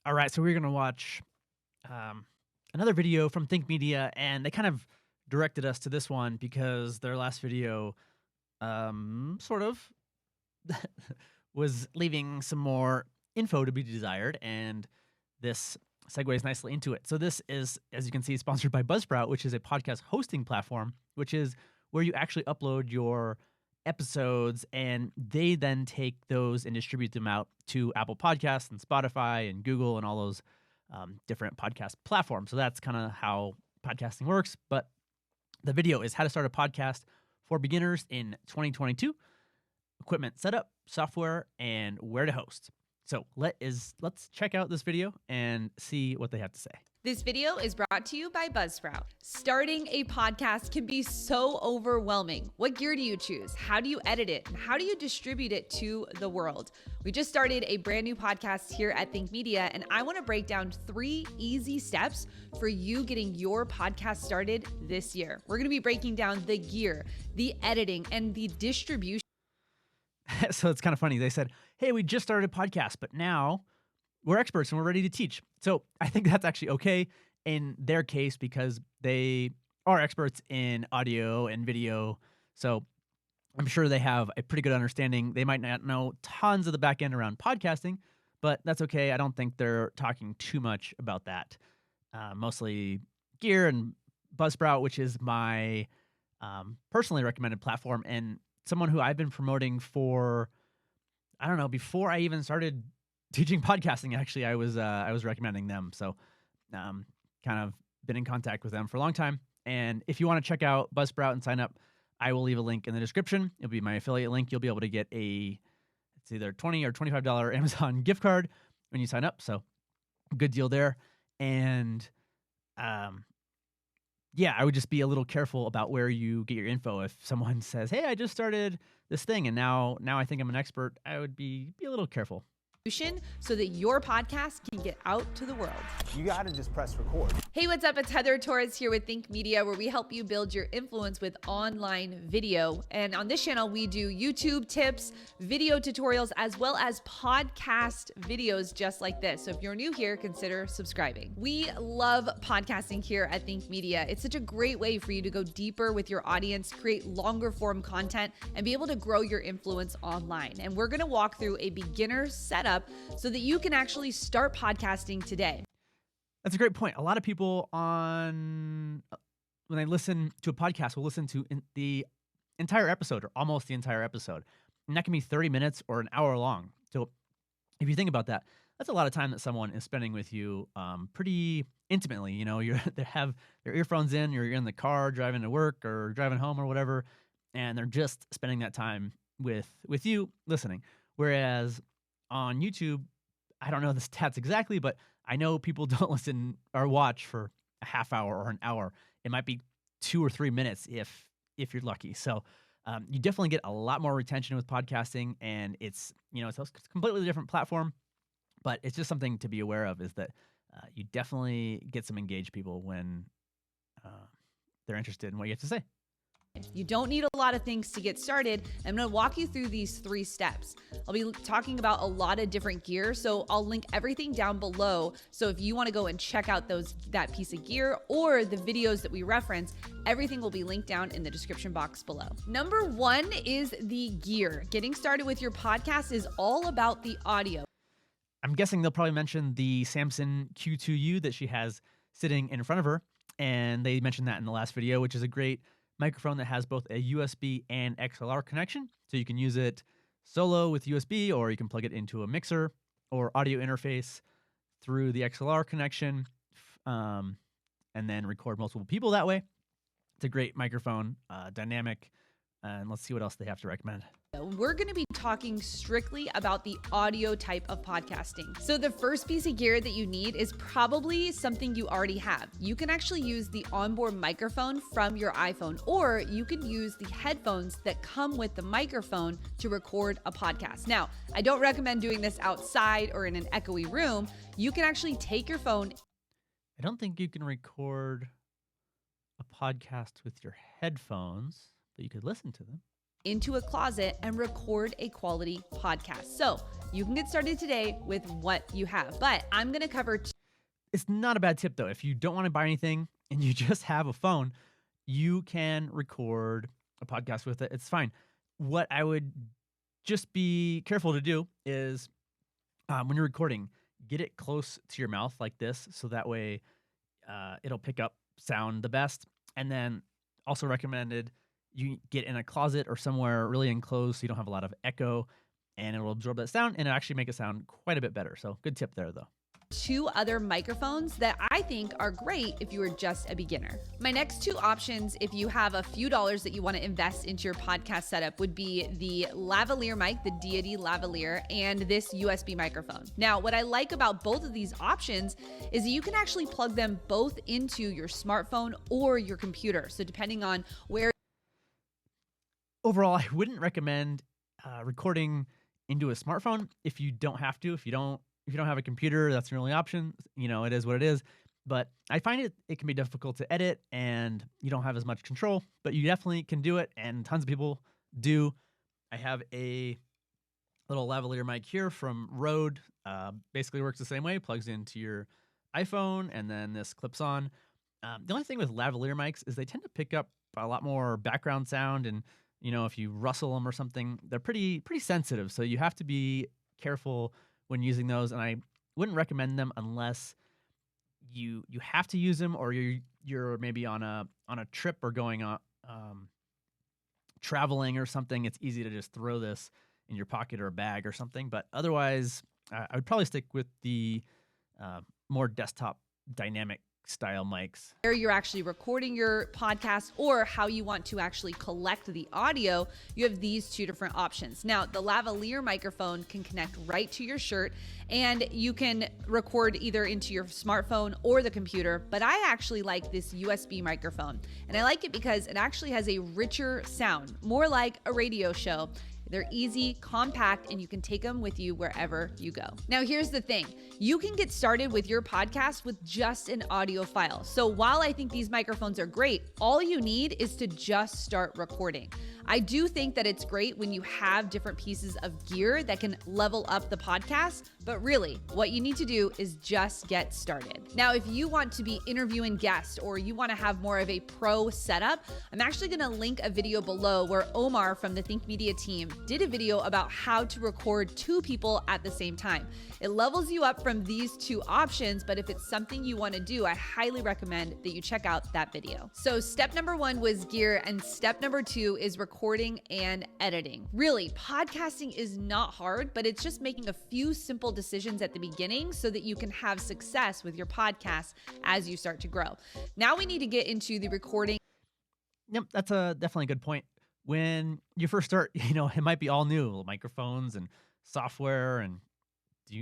All right, so we're going to watch another video from Think Media, and they kind of directed us to this one because their last video sort of was leaving some more info to be desired, and this segues nicely into it. So this is, as you can see, sponsored by Buzzsprout, which is a podcast hosting platform, which is where you actually upload your episodes, and they then take those and distribute them out to Apple Podcasts and Spotify and Google and all those different podcast platforms. So that's kind of how podcasting works. But the video is how to start a podcast for beginners in 2022, equipment setup, software, and where to host. So let's check out this video and see what they have to say. This video is brought to you by Buzzsprout. Starting a podcast can be so overwhelming. What gear do you choose? How do you edit it? And how do you distribute it to the world? We just started a brand new podcast here at Think Media, and I want to break down 3 easy steps for you getting your podcast started this year. We're going to be breaking down the gear, the editing, and the distribution. So it's kind of funny. They said, hey, we just started a podcast, but now we're experts and we're ready to teach. So I think that's actually okay in their case because they are experts in audio and video. So I'm sure they have a pretty good understanding. They might not know tons of the back end around podcasting, but that's okay. I don't think they're talking too much about that. Mostly gear and Buzzsprout, which is my personally recommended platform and someone who I've been promoting for, I don't know, before I even started teaching podcasting. Actually, I was recommending them. So kind of been in contact with them for a long time. And if you want to check out Buzzsprout and sign up, I will leave a link in the description. It'll be my affiliate link. You'll be able to get it's either $20 or $25 Amazon gift card when you sign up. So good deal there. And yeah, I would just be a little careful about where you get your info. If someone says, hey, I just started this thing and now I think I'm an expert, I would be a little careful. So that your podcast can get out to the world. You got to just press record. Hey, what's up? It's Heather Torres here with Think Media, where we help you build your influence with online video. And on this channel, we do YouTube tips, video tutorials, as well as podcast videos just like this. So if you're new here, consider subscribing. We love podcasting here at Think Media. It's such a great way for you to go deeper with your audience, create longer form content, and be able to grow your influence online. And we're going to walk through a beginner setup so that you can actually start podcasting today. That's a great point. A lot of people when they listen to a podcast, will listen to the entire episode or almost the entire episode. And that can be 30 minutes or an hour long. So if you think about that, that's a lot of time that someone is spending with you pretty intimately. You know, they have their earphones in, you're in the car driving to work or driving home or whatever, and they're just spending that time with you listening. Whereas on YouTube, I don't know the stats exactly, but I know people don't listen or watch for a half hour or an hour. It might be 2 or 3 minutes if you're lucky. So you definitely get a lot more retention with podcasting, and it's a completely different platform, but it's just something to be aware of is that you definitely get some engaged people when they're interested in what you have to say. You don't need a lot of things to get started. I'm going to walk you through these 3 steps. I'll be talking about a lot of different gear, so I'll link everything down below. So if you want to go and check out that piece of gear or the videos that we reference, everything will be linked down in the description box below. Number 1 is the gear. Getting started with your podcast is all about the audio. I'm guessing they'll probably mention the Samson Q2U that she has sitting in front of her, and they mentioned that in the last video, which is a great microphone that has both a USB and XLR connection. So you can use it solo with USB, or you can plug it into a mixer or audio interface through the XLR connection, and then record multiple people that way. It's a great microphone, dynamic, and let's see what else they have to recommend. We're going to be talking strictly about the audio type of podcasting. So the first piece of gear that you need is probably something you already have. You can actually use the onboard microphone from your iPhone, or you can use the headphones that come with the microphone to record a podcast. Now, I don't recommend doing this outside or in an echoey room. You can actually take your phone. I don't think you can record a podcast with your headphones, but you could listen to them into a closet and record a quality podcast. So you can get started today with what you have, but I'm going to cover It's not a bad tip though. If you don't want to buy anything and you just have a phone, you can record a podcast with it. It's fine. What I would just be careful to do is when you're recording, get it close to your mouth like this, so that way it'll pick up sound the best. And then also recommended you get in a closet or somewhere really enclosed so you don't have a lot of echo, and it will absorb that sound and it'll actually make it sound quite a bit better. So good tip there though. 2 other microphones that I think are great if you are just a beginner. My next 2 options, if you have a few dollars that you want to invest into your podcast setup, would be the lavalier mic, the Deity lavalier, and this USB microphone. Now, what I like about both of these options is that you can actually plug them both into your smartphone or your computer. So depending on where. Overall, I wouldn't recommend recording into a smartphone if you don't have to. If you don't have a computer, that's your only option. You know, it is what it is. But I find it can be difficult to edit and you don't have as much control, but you definitely can do it. And tons of people do. I have a little lavalier mic here from Rode. Basically works the same way, plugs into your iPhone, and then this clips on. The only thing with lavalier mics is they tend to pick up a lot more background sound. And, you know, if you rustle them or something, they're pretty sensitive. So you have to be careful when using those, and I wouldn't recommend them unless you have to use them, or you're maybe on a trip or going on traveling or something. It's easy to just throw this in your pocket or a bag or something. But otherwise, I would probably stick with the more desktop dynamic style mics. Where you're actually recording your podcast or how you want to actually collect the audio, you have these 2 different options. Now, the lavalier microphone can connect right to your shirt, and you can record either into your smartphone or the computer, but I actually like this USB microphone. And I like it because it actually has a richer sound, more like a radio show. They're easy, compact, and you can take them with you wherever you go. Now, here's the thing. You can get started with your podcast with just an audio file. So while I think these microphones are great, all you need is to just start recording. I do think that it's great when you have different pieces of gear that can level up the podcast, but really what you need to do is just get started. Now, if you want to be interviewing guests or you want to have more of a pro setup, I'm actually going to link a video below where Omar from the Think Media team did a video about how to record 2 people at the same time. It levels you up from these 2 options, but if it's something you want to do, I highly recommend that you check out that video. So step number 1 was gear, and step number 2 is recording and editing. Really, podcasting is not hard, but it's just making a few simple decisions at the beginning so that you can have success with your podcast as you start to grow. Now we need to get into the recording. Yep, that's definitely a good point. When you first start, you know, it might be all new, microphones and software and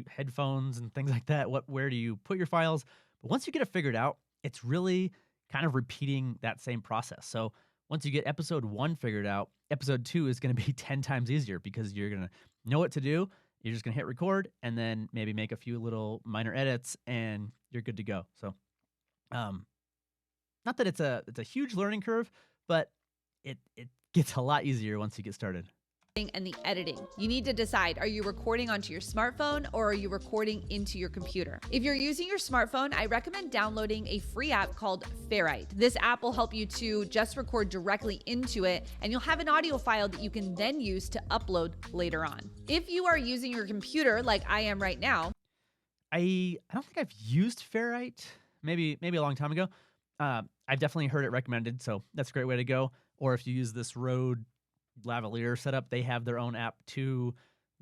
headphones and things like that. Where do you put your files? But once you get it figured out, it's really kind of repeating that same process. So once you get episode 1 figured out, episode 2 is going to be 10 times easier because you're going to know what to do. You're just going to hit record and then maybe make a few little minor edits and you're good to go. So, not that it's a huge learning curve, but it gets a lot easier once you get started. And the editing. You need to decide, are you recording onto your smartphone or are you recording into your computer? If you're using your smartphone, I recommend downloading a free app called Ferrite. This app will help you to just record directly into it, and you'll have an audio file that you can then use to upload later on. If you are using your computer like I am right now, I don't think I've used Ferrite. Maybe a long time ago. I've definitely heard it recommended, so that's a great way to go. Or if you use this Rode lavalier setup, they have their own app too,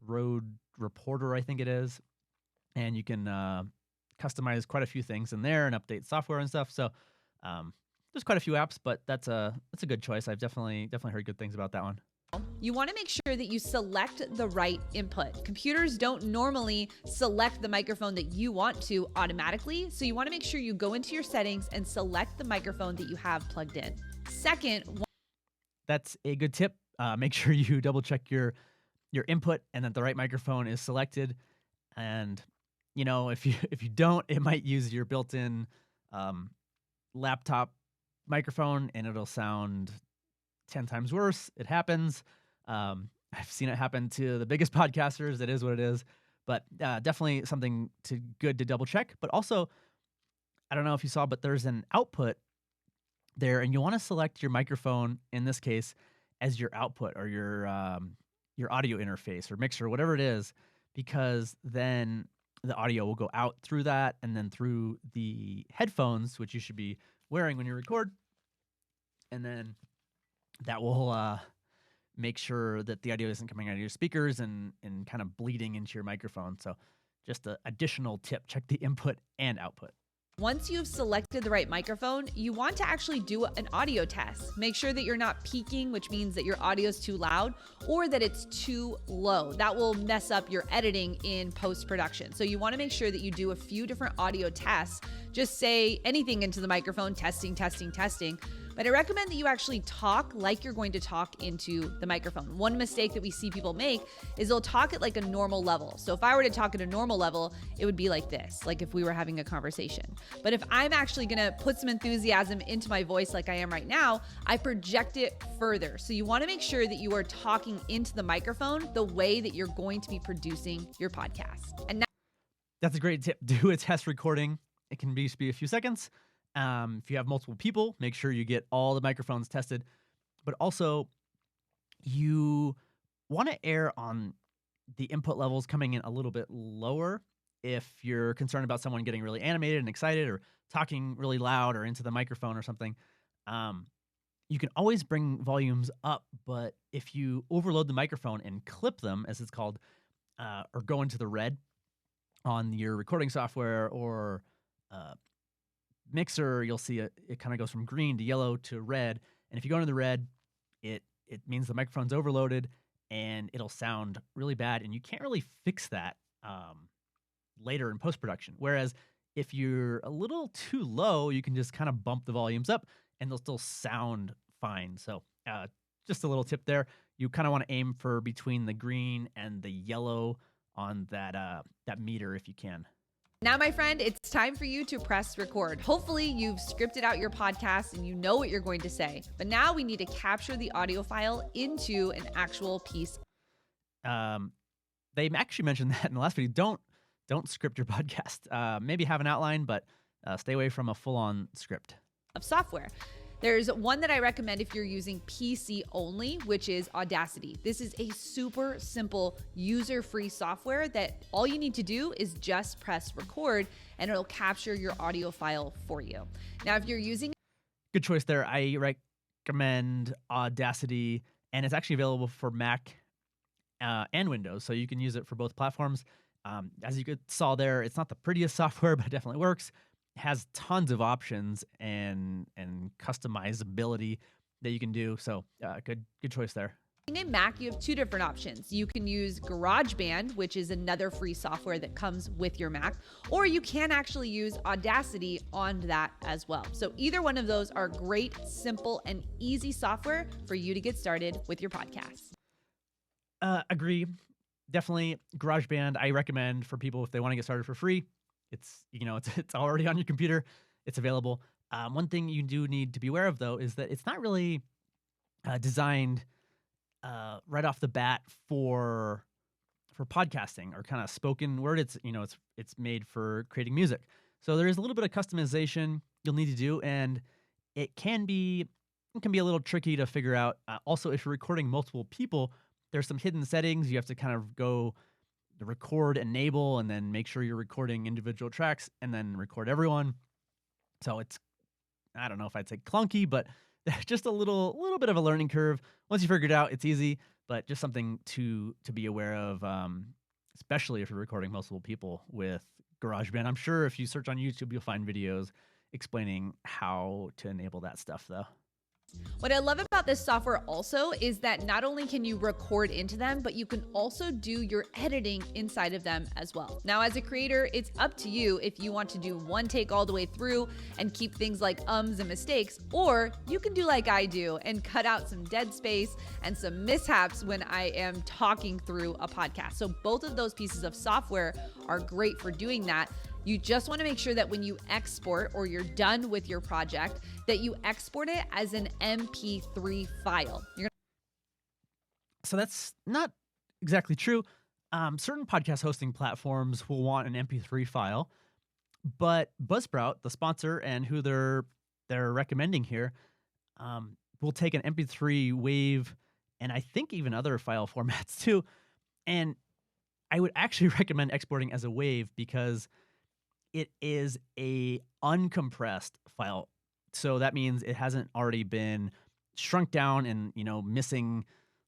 Rode Reporter, I think it is, and you can customize quite a few things in there and update software and stuff. So there's quite a few apps, but that's a good choice. I've definitely heard good things about that one. you want to make sure that you select the right input. Computers don't normally select the microphone that you want to automatically, so you want to make sure you go into your settings and select the microphone that you have plugged in. Second, that's a good tip. Make sure you double check your input and that the right microphone is selected. And you know, if you don't, it might use your built-in laptop microphone and it'll sound 10 times worse. It happens. I've seen it happen to the biggest podcasters. It is what it is, but definitely something good to double check. But also, I don't know if you saw, but there's an output there, and you want to select your microphone in this case as your output or your audio interface or mixer, whatever it is, because then the audio will go out through that and then through the headphones, which you should be wearing when you record, and then that will make sure that the audio isn't coming out of your speakers and kind of bleeding into your microphone. So just an additional tip, check the input and output. Once you've selected the right microphone, you want to actually do an audio test. Make sure that you're not peaking, which means that your audio is too loud or that it's too low. That will mess up your editing in post-production. So you want to make sure that you do a few different audio tests. Just say anything into the microphone, testing, testing, testing. But I recommend that you actually talk like you're going to talk into the microphone. One mistake that we see people make is they'll talk at like a normal level. So if I were to talk at a normal level, it would be like this, like if we were having a conversation. But if I'm actually gonna put some enthusiasm into my voice like I am right now, I project it further. So you wanna make sure that you are talking into the microphone the way that you're going to be producing your podcast. And now That's a great tip. Do a test recording. It can just be a few seconds. If you have multiple people, make sure you get all the microphones tested. But also, you want to err on the input levels coming in a little bit lower if you're concerned about someone getting really animated and excited or talking really loud or into the microphone or something. You can always bring volumes up, but if you overload the microphone and clip them, as it's called, or go into the red on your recording software or mixer, you'll see it kind of goes from green to yellow to red. And if you go into the red, it means the microphone's overloaded and it'll sound really bad. And you can't really fix that later in post-production. Whereas if you're a little too low, you can just kind of bump the volumes up and they'll still sound fine. So just a little tip there. You kind of want to aim for between the green and the yellow on that meter if you can. Now, my friend, it's time for you to press record. Hopefully you've scripted out your podcast and you know what you're going to say. But now we need to capture the audio file into an actual piece. They actually mentioned that in the last video. Don't script your podcast. Maybe have an outline, but stay away from a full-on script. Of software. There's one that I recommend if you're using PC only, which is Audacity. This is a super simple user-free software that all you need to do is just press record and it'll capture your audio file for you. Now, if you're using... Good choice there. I recommend Audacity, and it's actually available for Mac and Windows, so you can use it for both platforms. As you saw there, it's not the prettiest software, but it definitely works. Has tons of options and customizability that you can do. So good choice there. In Mac, you have two different options. You can use GarageBand, which is another free software that comes with your Mac, or you can actually use Audacity on that as well. So either one of those are great, simple, and easy software for you to get started with your podcast. Agree. Definitely GarageBand I recommend for people if they want to get started for free. It's already on your computer. It's available. One thing you do need to be aware of, though, is that it's not really designed right off the bat for podcasting or kind of spoken word. It's made for creating music. So there is a little bit of customization you'll need to do, and it can be a little tricky to figure out. Also, if you're recording multiple people, there's some hidden settings. You have to kind of go the record enable and then make sure you're recording individual tracks and then record everyone. So it's, I don't know if I'd say clunky, but just a little bit of a learning curve. Once you figure it out, it's easy, but just something to be aware of, especially if you're recording multiple people with GarageBand. I'm sure if you search on YouTube, you'll find videos explaining how to enable that stuff, though. What I love about this software also is that not only can you record into them, but you can also do your editing inside of them as well. Now, as a creator, it's up to you if you want to do one take all the way through and keep things like ums and mistakes, or you can do like I do and cut out some dead space and some mishaps when I am talking through a podcast. So both of those pieces of software are great for doing that. You just want to make sure that when you export or you're done with your project, that you export it as an MP3 file. So that's not exactly true. Certain podcast hosting platforms will want an MP3 file, but Buzzsprout, the sponsor and who they're recommending here, will take an MP3 wave, and I think even other file formats too. And I would actually recommend exporting as a wave because it is a uncompressed file. So that means it hasn't already been shrunk down and, missing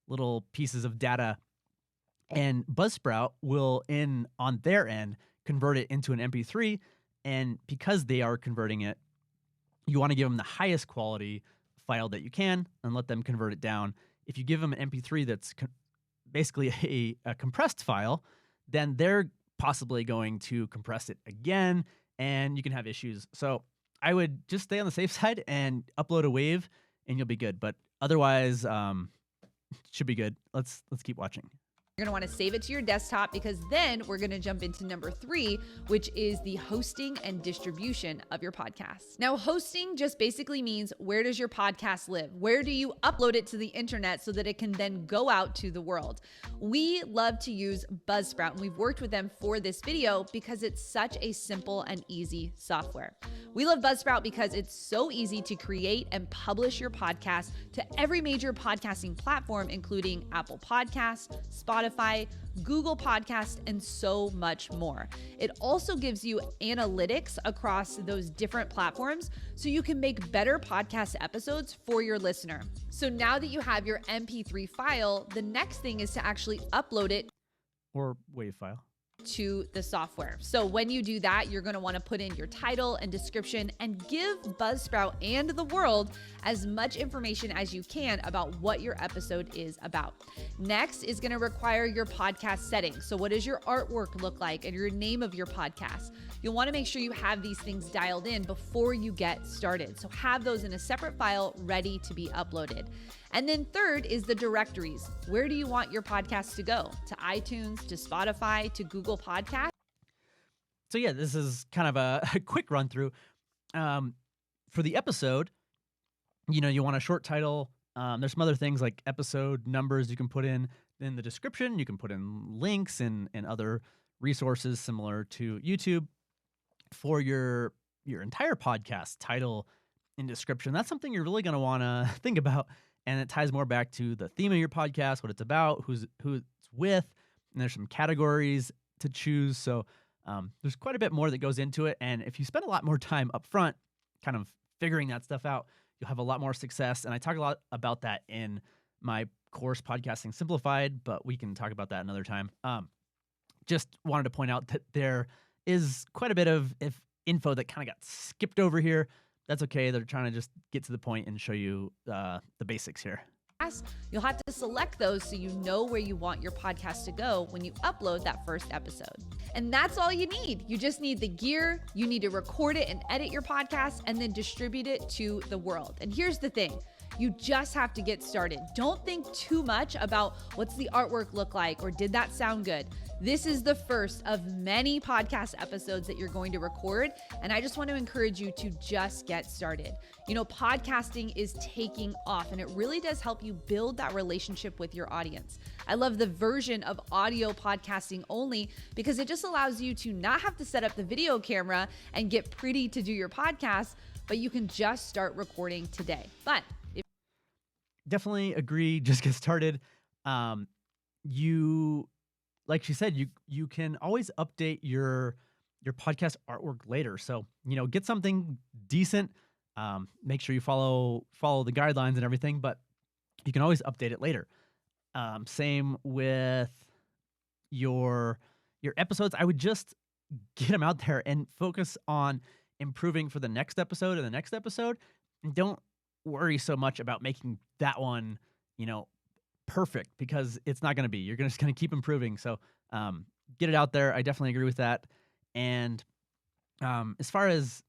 little pieces of data. And Buzzsprout will on their end convert it into an MP3. And because they are converting it, you want to give them the highest quality file that you can and let them convert it down. If you give them an MP3 that's basically a compressed file, then they're possibly going to compress it again, and you can have issues. So I would just stay on the safe side and upload a wave, and you'll be good. But otherwise, should be good. Let's keep watching. You're going to want to save it to your desktop because then we're going to jump into number 3, which is the hosting and distribution of your podcast. Now, hosting just basically means, where does your podcast live? Where do you upload it to the internet so that it can then go out to the world? We love to use Buzzsprout, and we've worked with them for this video because it's such a simple and easy software. We love Buzzsprout because it's so easy to create and publish your podcast to every major podcasting platform, including Apple Podcasts, Spotify, Google Podcasts, and so much more. It also gives you analytics across those different platforms so you can make better podcast episodes for your listener. So now that you have your MP3 file, the next thing is to actually upload it or wave file to the software. So when you do that, you're going to want to put in your title and description and give Buzzsprout and the world as much information as you can about what your episode is about. Next is going to require your podcast settings. So what does your artwork look like and your name of your podcast? You'll want to make sure you have these things dialed in before you get started. So have those in a separate file ready to be uploaded. And then third is the directories. Where do you want your podcast to go? To iTunes, to Spotify, to Google Podcasts? So yeah, this is kind of a quick run through. For the episode, you want a short title. There's some other things like episode numbers you can put in the description. You can put in links and other resources similar to YouTube. For your entire podcast title and description, that's something you're really going to want to think about. And it ties more back to the theme of your podcast, what it's about, who it's with, and there's some categories to choose. So there's quite a bit more that goes into it. And if you spend a lot more time up front kind of figuring that stuff out, you'll have a lot more success. And I talk a lot about that in my course, Podcasting Simplified, but we can talk about that another time. Just wanted to point out that there is quite a bit of info that kind of got skipped over here. That's okay. They're trying to just get to the point and show you the basics here. You'll have to select those so you know where you want your podcast to go when you upload that first episode. And that's all you need. You just need the gear. You need to record it and edit your podcast and then distribute it to the world. And here's the thing. You just have to get started. Don't think too much about what's the artwork look like or did that sound good. This is the first of many podcast episodes that you're going to record, and I just want to encourage you to just get started. Podcasting is taking off, and it really does help you build that relationship with your audience. I love the version of audio podcasting only because it just allows you to not have to set up the video camera and get pretty to do your podcast, but you can just start recording today. But definitely agree. Just get started. Like she said, you can always update your podcast artwork later. So, get something decent. Make sure you follow the guidelines and everything, but you can always update it later. Same with your episodes. I would just get them out there and focus on improving for the next episode and the next episode, and don't worry so much about making that one, perfect, because it's not going to be. You're just going to keep improving. So get it out there. I definitely agree with that. And as far as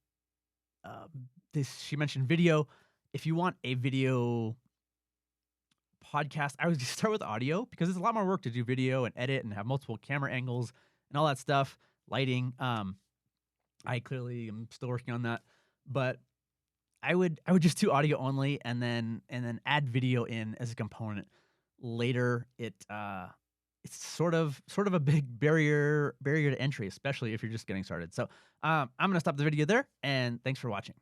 she mentioned video. If you want a video podcast, I would just start with audio because it's a lot more work to do video and edit and have multiple camera angles and all that stuff, lighting. I clearly am still working on that, but I would just do audio only and then add video in as a component. later, it's sort of a big barrier to entry, especially if you're just getting started. So I'm gonna stop the video there, and thanks for watching.